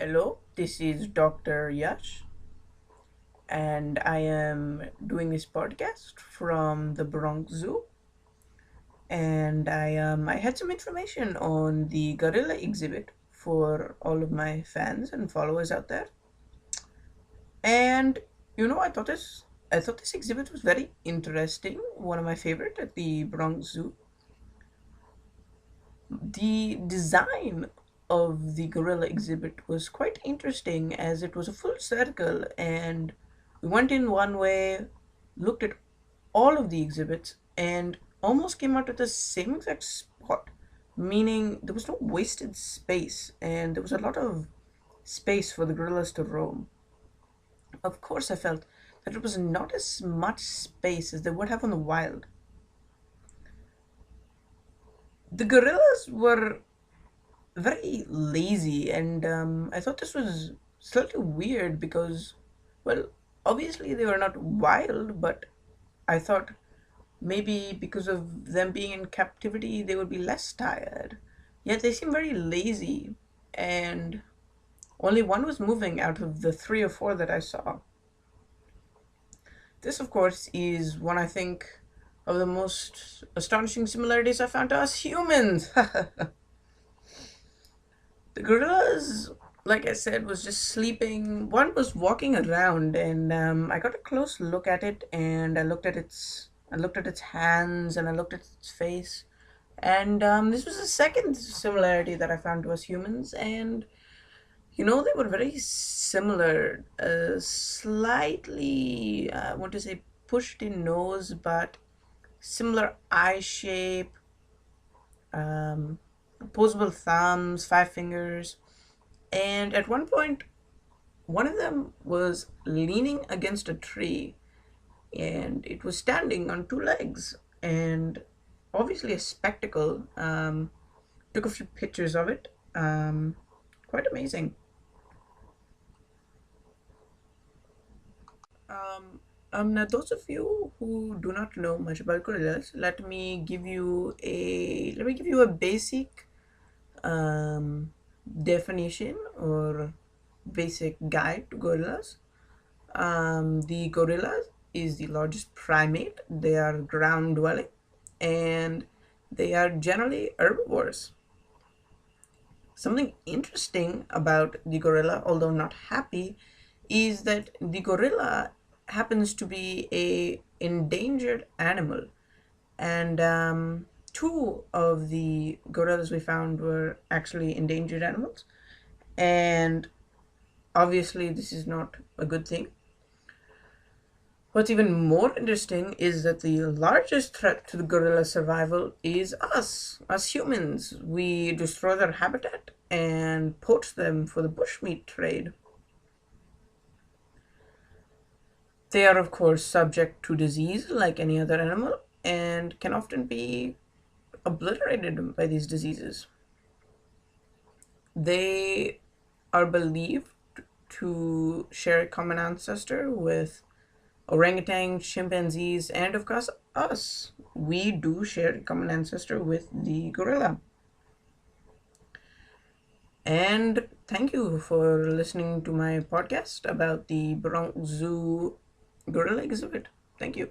Hello, this is Dr. Yash, and I am doing this podcast from the Bronx Zoo. And I had some information on the gorilla exhibit for all of my fans and followers out there. And I thought this exhibit was very interesting, one of my favorite at the Bronx Zoo. The design of the gorilla exhibit was quite interesting as it was a full circle, and we went in one way, looked at all of the exhibits, and almost came out at the same exact spot, meaning there was no wasted space and there was a lot of space for the gorillas to roam. Of course, I felt that it was not as much space as they would have on the wild. The gorillas were very lazy, and I thought this was slightly weird because, well, obviously they were not wild, but I thought maybe because of them being in captivity they would be less tired. Yet they seem very lazy, and only one was moving out of the three or four that I saw. This, of course, is one I think of the most astonishing similarities I found to us humans. The gorillas, like I said, was just sleeping. One was walking around, and I got a close look at it, and I looked at its hands, and I looked at its face, and this was the second similarity that I found to us humans, and they were very similar. Slightly, I want to say, pushed in nose, but similar eye shape, um, opposable thumbs, five fingers, and at one point, one of them was leaning against a tree and it was standing on two legs and obviously a spectacle. Took a few pictures of it. Quite amazing. Now those of you who do not know much about gorillas, let me give you a basic um, definition or basic guide to gorillas. The gorilla is the largest primate. They are ground dwelling and they are generally herbivores. Something interesting about the gorilla, although not happy, is that the gorilla happens to be a endangered animal, and two of the gorillas we found were actually endangered animals, and obviously this is not a good thing. What's even more interesting is that the largest threat to the gorilla survival is us humans. We destroy their habitat and poach them for the bushmeat trade. They are, of course, subject to disease like any other animal and can often be obliterated by these diseases. They are believed to share a common ancestor with orangutans, chimpanzees, and of course us. We do share a common ancestor with the gorilla. And thank you for listening to my podcast about the Bronx Zoo gorilla exhibit. Thank you.